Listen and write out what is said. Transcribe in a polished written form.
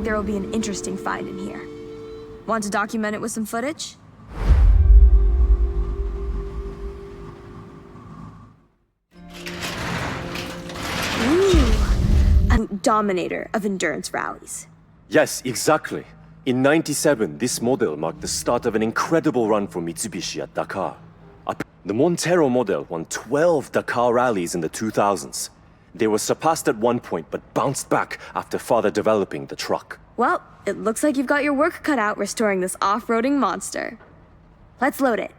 there will be an interesting find in here. Want to document it with some footage? Ooh, a dominator of endurance rallies. Yes, exactly. In '97, this model marked the start of an incredible run for Mitsubishi at Dakar. The Montero model won 12 Dakar rallies in the 2000s. They were surpassed at one point, but bounced back after further developing the truck. Well, it looks like you've got your work cut out restoring this off-roading monster. Let's load it.